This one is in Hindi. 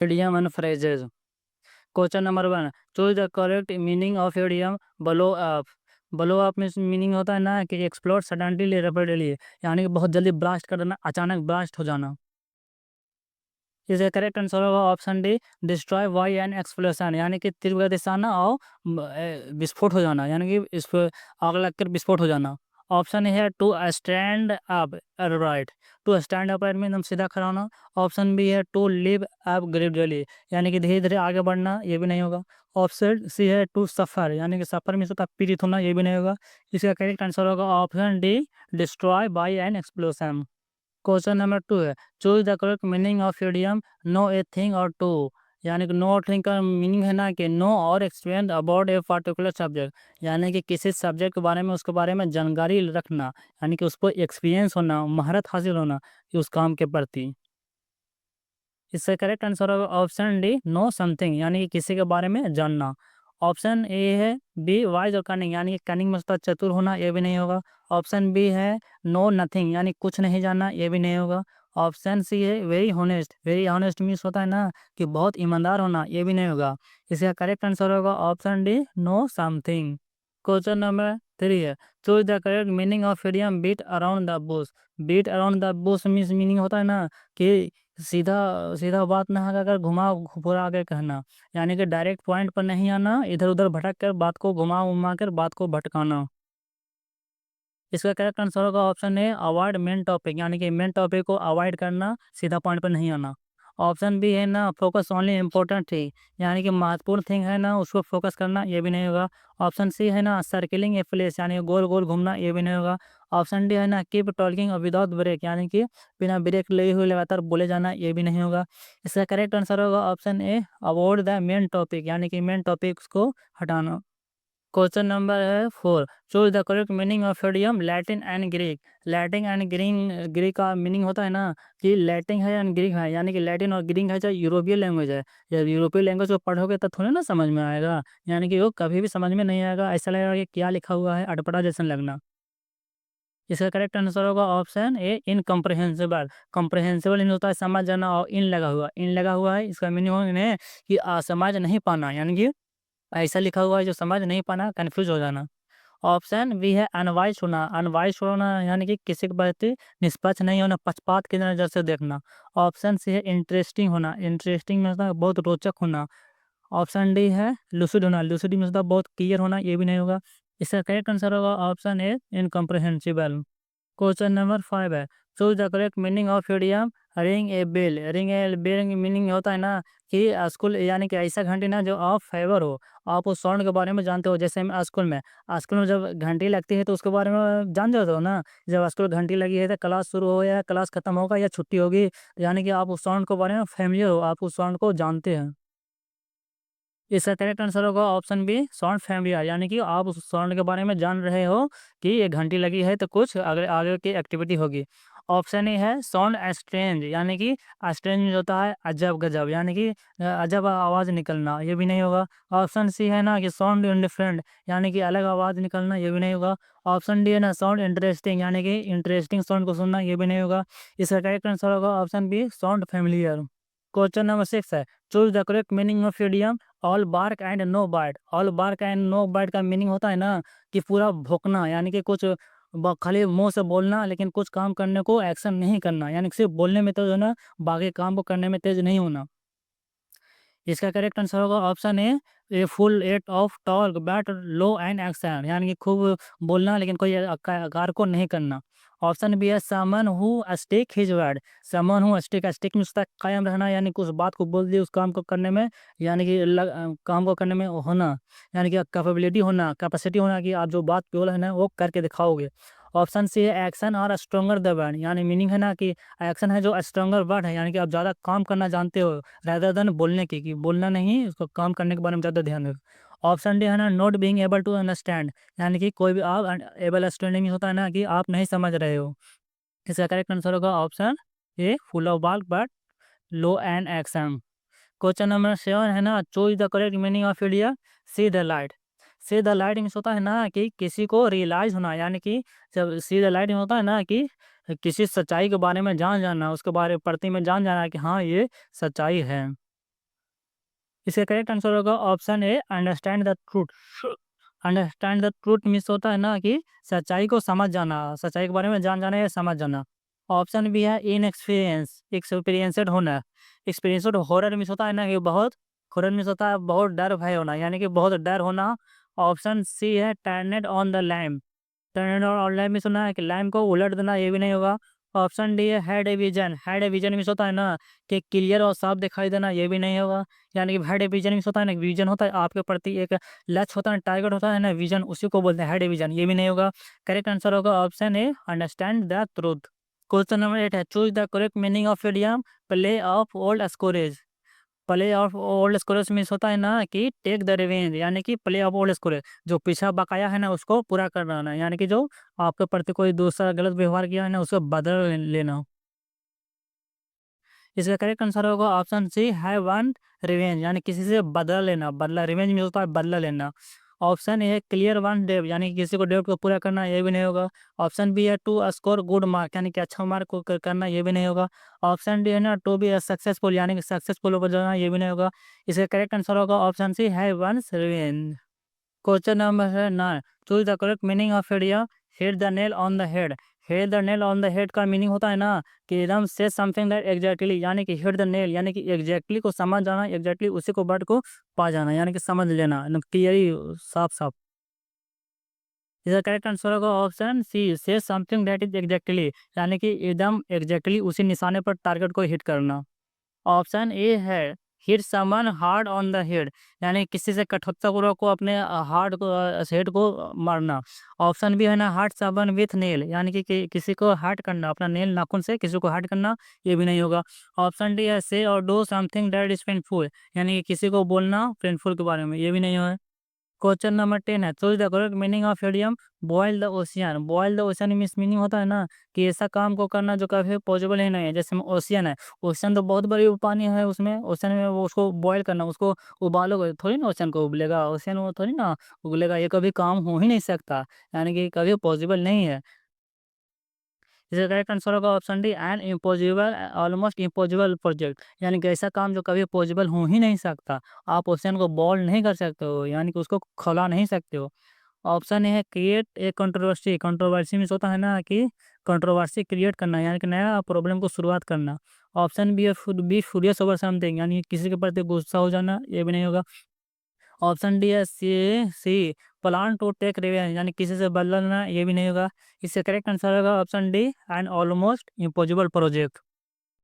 Idiom and phrases. Question number 1. Choose the correct meaning of idiom blow up. Blow up में मीनिंग होता है ना कि एक्सप्लोड सडनली रेपिडली, यानी कि बहुत जल्दी ब्लास्ट कर देना, अचानक ब्लास्ट हो जाना। इज करेक्ट आंसर होगा option D, destroy by and explosion, यानी कि तीव्र गति से आना और विस्फोट हो जाना, यानी कि इस पर आग लगकर विस्फोट हो जाना। ऑप्शन है to stand up right, to stand up right में एकदम सीधा खड़ा होना। ऑप्शन बी है टू लिव अप ग्रेजुअली, यानी कि धीरे धीरे आगे बढ़ना, ये भी नहीं होगा। ऑप्शन सी है टू सफ़र, यानी कि सफ़र में होता पीड़ित होना, ये भी नहीं होगा। इसका करेक्ट आंसर होगा option D, destroy by an explosion. Question number 2 है, choose the correct meaning of idiom know a thing or two, यानी कि नो थिंग का मीनिंग है ना कि नो और experience about a particular subject, यानी कि किसी सब्जेक्ट के बारे में, उसके बारे में जानकारी रखना, यानी कि उसको एक्सपीरियंस होना, महारत हासिल होना कि उस काम के प्रति। इसका करेक्ट आंसर होगा ऑप्शन डी, नो समथिंग, यानी कि किसी के बारे में जानना। ऑप्शन ए है बी, वाइज और कनिंग, यानी कि कनिंग में उसका चतुर होना, ये भी नहीं होगा। ऑप्शन बी है नो नथिंग, यानी कुछ नहीं जानना, ये भी नहीं होगा। ऑप्शन सी है very honest, very honest means होता है ना कि बहुत ईमानदार होना, ये भी नहीं होगा। इसका करेक्ट आंसर होगा option D, know something. Question number 3 है, choose the correct meaning of idiom beat around the bush. Beat around the bush means meaning होता है ना कि सीधा सीधा बात ना आकर घुमा फुरा के कहना, यानी कि डायरेक्ट पॉइंट पर नहीं आना, इधर उधर भटक कर बात को घुमा उमा कर बात को भटकाना। इसका करेक्ट आंसर होगा ऑप्शन ए, अवॉइड मेन टॉपिक, यानी कि मेन टॉपिक को अवॉइड करना, सीधा पॉइंट पर नहीं आना। ऑप्शन बी है ना फोकस ओनली इम्पोर्टेंट थिंग, यानी कि महत्वपूर्ण थिंग है ना उसको फोकस करना, ये भी नहीं होगा। ऑप्शन सी है ना सर्किलिंग ए प्लेस, यानी कि गोल गोल घूमना, ये भी नहीं होगा। ऑप्शन डी है ना कीप टॉकिंग विदाउट ब्रेक, यानी कि बिना ब्रेक लिए हुए लगातार बोले जाना, ये भी नहीं होगा। इसका करेक्ट आंसर होगा option A, avoid the main topic, यानी कि मेन टॉपिक्स को हटाना। क्वेश्चन नंबर है 4, choose the correct meaning of idiom Latin and Greek. Latin and Greek का मीनिंग होता है ना कि लैटिन है एंड ग्रीक है, यानी कि लैटिन और ग्रीक है जो यूरोपियन लैंग्वेज है। जब यूरोपियन लैंग्वेज को पढ़ोगे तो थोड़ी ना समझ में आएगा, यानी कि वो कभी भी समझ में नहीं आएगा, ऐसा लगेगा कि क्या लिखा हुआ है, अटपटा जैसा लगना। इसका करेक्ट आंसर होगा ऑप्शन ए, इनकम्प्रहेंसिबल। कम्प्रहेंसिबल इन होता है समझ जाना, और इन लगा हुआ है, इसका मीनिंग है कि समझ नहीं पाना, यानी कि ऐसा लिखा हुआ है जो समझ नहीं पाना, कन्फ्यूज हो जाना। ऑप्शन बी है अनवाइज होना, अनवाइज होना यानी कि किसी के प्रति निष्पक्ष नहीं होना, पक्षपात की नज़र से देखना। ऑप्शन सी है इंटरेस्टिंग होना, इंटरेस्टिंग में मतलब बहुत रोचक होना। ऑप्शन डी है लूसिड होना, लूसिड में मतलब बहुत क्लियर होना, ये भी नहीं होगा। इसका करेक्ट आंसर होगा option A, incomprehensible. Question number 5 है, choose the correct meaning of idiom ring a bell. Ring a bell meaning होता है ना कि स्कूल, यानी कि ऐसा घंटी ना जो आप फेवर हो, आप उस साउंड के बारे में जानते हो। जैसे हम स्कूल में जब घंटी लगती है तो उसके बारे में जान जाते हो ना, जब स्कूल घंटी लगी है तो क्लास शुरू हो या क्लास खत्म होगा या छुट्टी होगी, यानी कि आप उस साउंड के बारे में फैमिलियर हो, आप उस साउंड को जानते हैं। इसका करेक्ट आंसर होगा ऑप्शन बी, साउंड फैमिलियर, यानी कि आप उस साउंड के बारे में जान रहे हो कि ये घंटी लगी है तो कुछ आगे आगे की एक्टिविटी होगी। ऑप्शन ए है साउंड स्ट्रेंज, यानी कि स्ट्रेंज होता है अजब गजब, यानी कि अजब आवाज़ निकलना, ये भी नहीं होगा। ऑप्शन सी है ना कि साउंड डिफरेंट, यानी कि अलग आवाज़ निकलना, ये भी नहीं होगा। ऑप्शन डी है ना साउंड इंटरेस्टिंग, यानी कि इंटरेस्टिंग साउंड को सुनना, ये भी नहीं होगा। इसका करेक्ट आंसर होगा option B, sound familiar. Question number 6 है, choose the correct meaning of idiom all bark and no bite. All bark and no bite का मीनिंग होता है ना कि पूरा भौंकना, यानी कि कुछ खाली मुंह से बोलना लेकिन कुछ काम करने को एक्शन नहीं करना, यानी कि सिर्फ बोलने में तेज होना, बाकी काम को करने में तेज नहीं होना। इसका करेक्ट आंसर होगा option A full at of talk but low and action, यानी कि खूब बोलना लेकिन कोई कार को नहीं करना। ऑप्शन बी है someone who stick his word. Someone who stick में उसका कायम रहना, यानी कि उस बात को बोल दिया उस काम को करने में, यानी कि काम को करने में होना, यानी कि कैपेबिलिटी होना, कैपेसिटी होना कि आप जो बात बोल है ना वो करके दिखाओगे। ऑप्शन सी है एक्शन और स्ट्रोंगर द वर्ड, यानी मीनिंग है ना कि एक्शन है जो स्ट्रोंगर वर्ड है, यानी कि आप ज़्यादा काम करना जानते हो रादर देन बोलने की, कि बोलना नहीं, उसको काम करने के बारे में ज़्यादा ध्यान दो। ऑप्शन डी है ना not being able to understand, यानी कि कोई भी आप एबल अंडरस्टैंडिंग होता है ना कि आप नहीं समझ रहे हो। इसका करेक्ट आंसर होगा option A, full of bulk but low and action. Question number 7 है ना, choose the correct meaning of India see the light. See the light means होता है ना कि किसी को रियलाइज होना, यानी कि जब सी द लाइट में होता है ना कि किसी सच्चाई के बारे में जान जाना, उसके बारे प्रति में जान जाना कि हाँ ये सच्चाई है। इसका करेक्ट आंसर होगा option A, understand the truth. Understand the truth means होता है ना कि सच्चाई को समझ जाना, सच्चाई के बारे में जान जाना या समझ जाना। ऑप्शन बी है इन एक्सपीरियंस, एक्सपीरियंसड होना। एक्सपीरियंसड हॉरर मीन्स होता है ना कि बहुत, हॉरर मीन्स होता है बहुत डर भय होना, यानी कि बहुत डर होना। ऑप्शन सी है turned on the lamp. Turned on lamp में सुना है कि लैम्प को उलट देना, ये भी नहीं होगा। ऑप्शन डी है had a vision. Had a vision means होता है ना कि क्लियर और साफ दिखाई देना, ये भी नहीं होगा। यानी कि हैड ए विजन मीन्स होता है ना, विजन होता है आपके प्रति एक लक्ष्य होता है, टारगेट होता है ना, विजन, उसी को बोलते हैं हैड ए विजन, ये भी नहीं होगा। करेक्ट आंसर होगा option A, understand the truth. Question number 8 है choose the correct meaning of idiom play of old scores. Play of old scores means होता है ना कि टेक द रिवेंज, यानी कि प्ले ऑफ ओल्ड स्कोरेज, जो पीछा बकाया है ना उसको पूरा करना, यानी कि जो आपके प्रति कोई दूसरा गलत व्यवहार किया है ना उसको बदल लेना। इसका करेक्ट आंसर होगा option C, have one revenge, यानी किसी से बदला लेना, बदला, रिवेंज में होता है बदला लेना। ऑप्शन ए है क्लियर वन डेव, यानी कि किसी को डेव को पूरा करना, ये भी नहीं होगा। ऑप्शन बी है टू स्कोर गुड मार्क, यानी कि अच्छा मार्क को करना, ये भी नहीं होगा। ऑप्शन डी है ना टू बी सक्सेसफुल, यानी कि सक्सेसफुल हो जाना, ये भी नहीं होगा। इसका करेक्ट आंसर होगा option C, have one revenge. Question number है 9, choose the correct meaning of area hit the nail on the head. Hit the nail on the head का मीनिंग होता है ना कि एकदम से समथिंग दैट एग्जैक्टली, यानी कि हिट द नेल, यानी कि एग्जैक्टली को समझ जाना, एग्जैक्टली उसी को वर्ड को पा जाना, यानी कि समझ लेना एकदम क्लियरली, साफ साफ। इसका करेक्ट आंसर होगा option C, say something that is exactly, यानी कि एकदम एग्जैक्टली उसी निशाने पर टारगेट को हिट करना। ऑप्शन ए है hit someone hard on the head, यानी किसी से कठोरतापूर्वक को अपने हार्ड को हेड को मारना। ऑप्शन बी है ना हार्ट समन विथ नेल, यानी किसी को हार्ट करना, अपना नेल नाखून से किसी को हार्ट करना, ये भी नहीं होगा। ऑप्शन डी है से और do something that is painful, यानी कि किसी को बोलना पेनफुल के बारे में, ये भी नहीं है। क्वेश्चन नंबर 10 है choose the correct meaning of idiom boil the ocean. Boil the ocean means meaning होता है ना कि ऐसा काम को करना जो कभी पॉसिबल ही नहीं है। जैसे ओशियन है, ओशियन तो बहुत बड़ी पानी है, उसमें ओशियन में वो उसको बॉयल करना, उसको उबालोगे थोड़ी ना ओशियन को उबलेगा, ओशियन वो थोड़ी ना उबलेगा, ये कभी काम हो ही नहीं सकता, यानी कि कभी पॉसिबल नहीं है। इसका करेक्ट आंसर होगा option D, an impossible, almost impossible project, यानी कि ऐसा काम जो कभी पॉसिबल हो ही नहीं सकता। आप ओशियन को बॉयल नहीं कर सकते हो, यानी कि उसको खौला नहीं सकते हो। ऑप्शन ए है create a controversy. Controversy means होता है ना कि कंट्रोवर्सी क्रिएट करना, यानी कि नया प्रॉब्लम को शुरुआत करना। ऑप्शन बी है बी फ्यूरियस ओवर समथिंग, यानी किसी के प्रति गुस्सा हो जाना, ये भी नहीं होगा। ऑप्शन डी है सी प्लान टू टेक रिवेंज, यानी किसी से बदला लेना, ये भी नहीं होगा। इससे करेक्ट आंसर होगा option D, and almost impossible project.